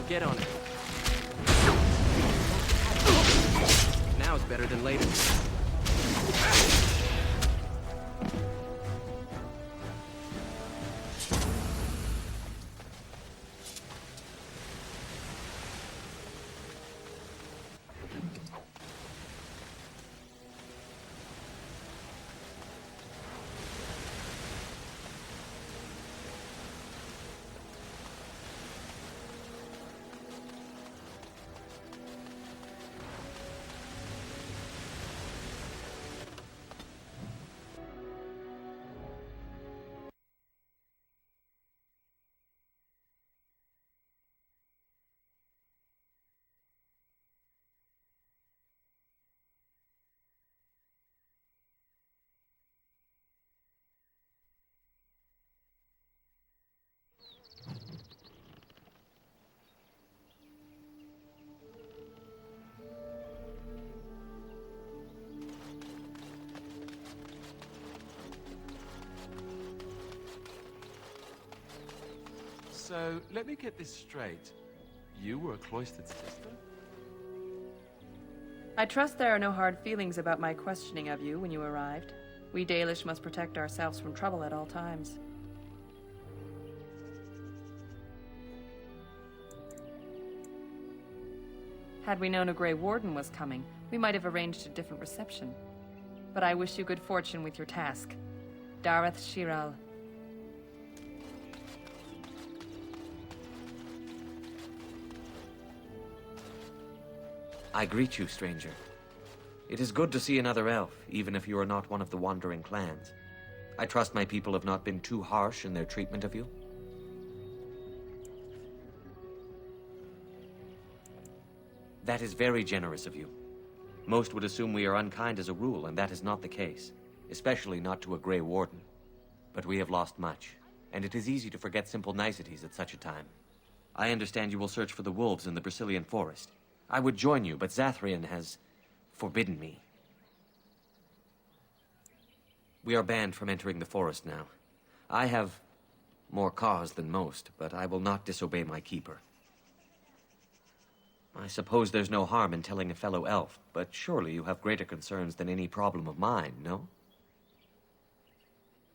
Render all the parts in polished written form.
Get on it. Now it's better than later. So, let me get this straight. You were a cloistered sister? I trust there are no hard feelings about my questioning of you when you arrived. We Dalish must protect ourselves from trouble at all times. Had we known a Grey Warden was coming, we might have arranged a different reception. But I wish you good fortune with your task. Dareth Shiral. I greet you, stranger. It is good to see another elf, even if you are not one of the wandering clans. I trust my people have not been too harsh in their treatment of you. That is very generous of you. Most would assume we are unkind as a rule, and that is not the case, especially not to a Grey Warden. But we have lost much, and it is easy to forget simple niceties at such a time. I understand you will search for the wolves in the Brazilian forest. I would join you, but Zathrian has forbidden me. We are banned from entering the forest now. I have more cause than most, but I will not disobey my keeper. I suppose there's no harm in telling a fellow elf, but surely you have greater concerns than any problem of mine, no?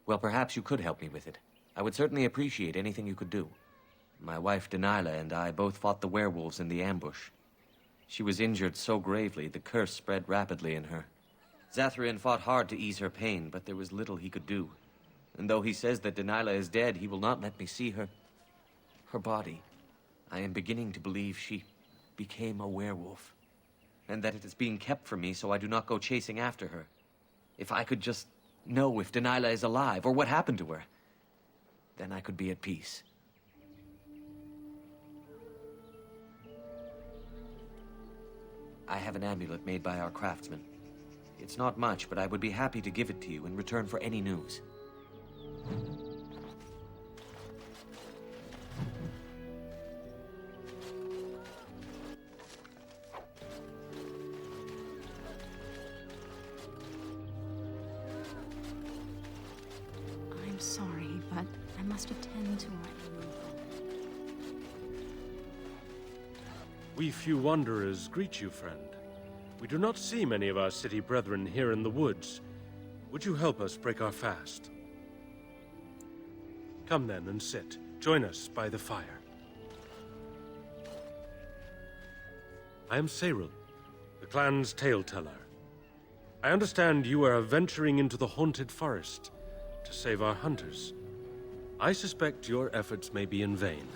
Well, perhaps you could help me with it. I would certainly appreciate anything you could do. My wife Dalish and I both fought the werewolves in the ambush. She was injured so gravely, the curse spread rapidly in her. Zathrian fought hard to ease her pain, but there was little he could do. And though he says that Dalish is dead, he will not let me see her body. I am beginning to believe she became a werewolf, and that it is being kept from me so I do not go chasing after her. If I could just know if Dalish is alive, or what happened to her, then I could be at peace. I have an amulet made by our craftsman. It's not much, but I would be happy to give it to you in return for any news. I'm sorry, but I must attend to our... We few wanderers greet you, friend. We do not see many of our city brethren here in the woods. Would you help us break our fast? Come then and sit. Join us by the fire. I am Cyril, the clan's tale-teller. I understand you are venturing into the haunted forest to save our hunters. I suspect your efforts may be in vain.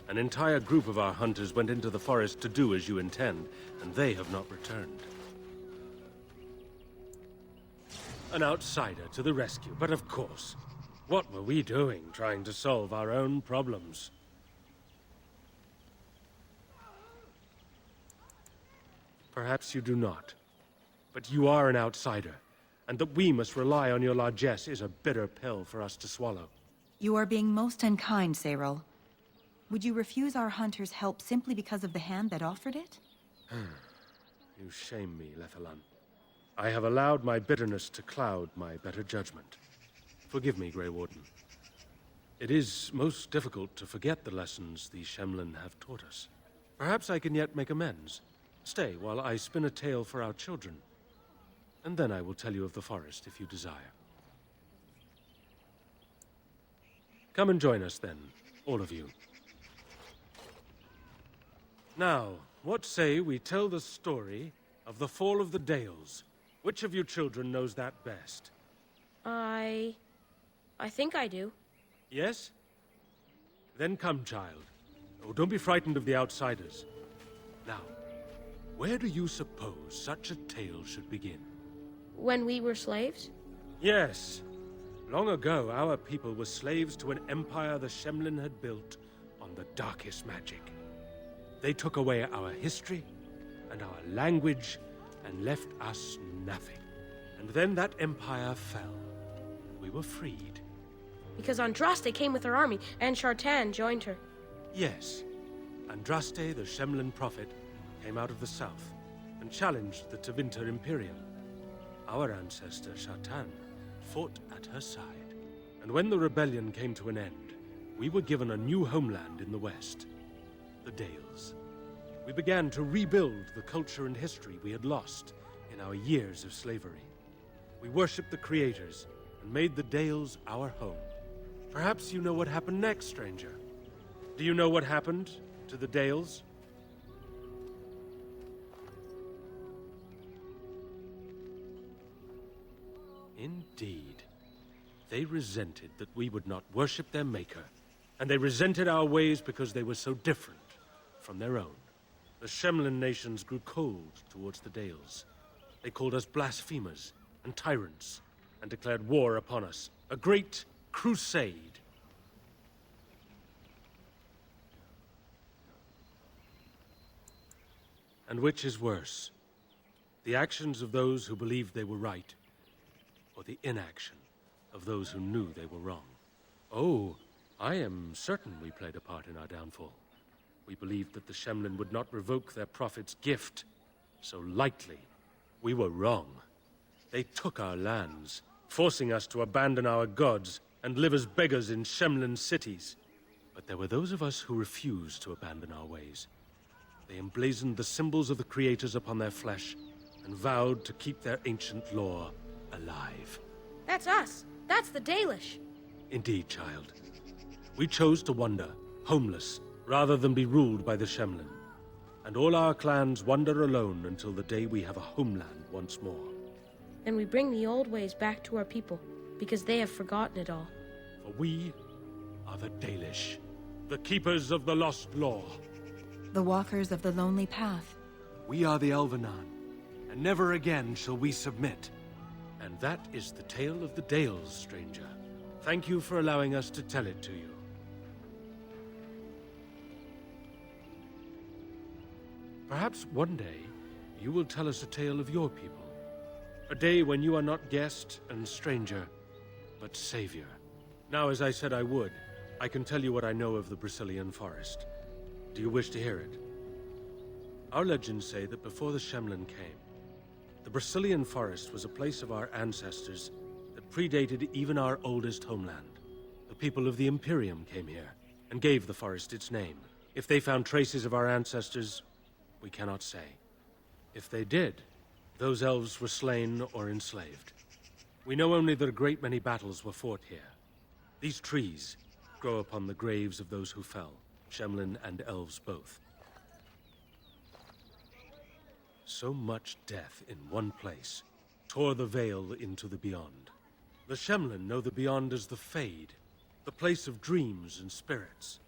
An entire group of our hunters went into the forest to do as you intend, and they have not returned. An outsider to the rescue, but of course, what were we doing trying to solve our own problems? Perhaps you do not, but you are an outsider, and that we must rely on your largesse is a bitter pill for us to swallow. You are being most unkind, Cyril. Would you refuse our hunters' help simply because of the hand that offered it? You shame me, Lethalan. I have allowed my bitterness to cloud my better judgment. Forgive me, Grey Warden. It is most difficult to forget the lessons the Shemlin have taught us. Perhaps I can yet make amends. Stay while I spin a tale for our children. And then I will tell you of the forest if you desire. Come and join us then, all of you. Now, what say we tell the story of the fall of the Dales? Which of you children knows that best? I think I do. Yes? Then come, child. Oh, don't be frightened of the outsiders. Now, where do you suppose such a tale should begin? When we were slaves? Yes. Long ago, our people were slaves to an empire the Shemlin had built on the darkest magic. They took away our history and our language and left us nothing. And then that empire fell. We were freed. Because Andraste came with her army, and Shartan joined her. Yes. Andraste, the Shemlin prophet, came out of the south and challenged the Tevinter Imperium. Our ancestor, Shartan, fought at her side. And when the rebellion came to an end, we were given a new homeland in the west, the Dales. We began to rebuild the culture and history we had lost in our years of slavery. We worshipped the creators and made the Dales our home. Perhaps you know what happened next, stranger. Do you know what happened to the Dales? Indeed. They resented that we would not worship their maker, and they resented our ways because they were so different from their own. The Shemlin nations grew cold towards the Dales. They called us blasphemers and tyrants, and declared war upon us, a great crusade. And which is worse, the actions of those who believed they were right, or the inaction of those who knew they were wrong? Oh, I am certain we played a part in our downfall. We believed that the Shemlin would not revoke their prophet's gift so lightly. We were wrong. They took our lands, forcing us to abandon our gods and live as beggars in Shemlin cities. But there were those of us who refused to abandon our ways. They emblazoned the symbols of the creators upon their flesh and vowed to keep their ancient lore alive. That's us. That's the Dalish. Indeed, child. We chose to wander, homeless, rather than be ruled by the Shemlin. And all our clans wander alone until the day we have a homeland once more. Then we bring the old ways back to our people, because they have forgotten it all. For we are the Dalish, the keepers of the lost law. The walkers of the lonely path. We are the Elvenan, and never again shall we submit. And that is the tale of the Dales, stranger. Thank you for allowing us to tell it to you. Perhaps one day, you will tell us a tale of your people. A day when you are not guest and stranger, but savior. Now, as I said I would, I can tell you what I know of the Brazilian forest. Do you wish to hear it? Our legends say that before the Shemlin came, the Brazilian forest was a place of our ancestors that predated even our oldest homeland. The people of the Imperium came here and gave the forest its name. If they found traces of our ancestors, we cannot say. If they did, those elves were slain or enslaved. We know only that a great many battles were fought here. These trees grow upon the graves of those who fell, Shemlin and elves both. So much death in one place tore the veil into the beyond. The Shemlin know the beyond as the Fade, the place of dreams and spirits.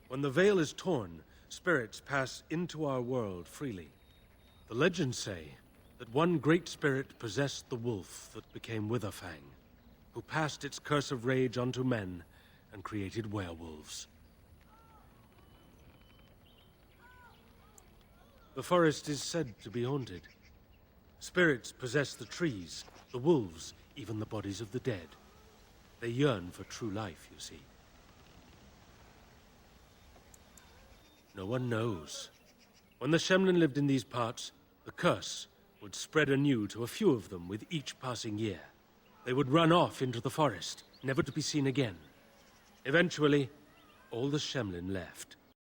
When the veil is torn, spirits pass into our world freely. The legends say that one great spirit possessed the wolf that became Witherfang, who passed its curse of rage onto men and created werewolves. The forest is said to be haunted. Spirits possess the trees, the wolves, even the bodies of the dead. They yearn for true life, you see. No one knows. When the Shemlin lived in these parts, the curse would spread anew to a few of them with each passing year. They would run off into the forest, never to be seen again. Eventually, all the Shemlin left.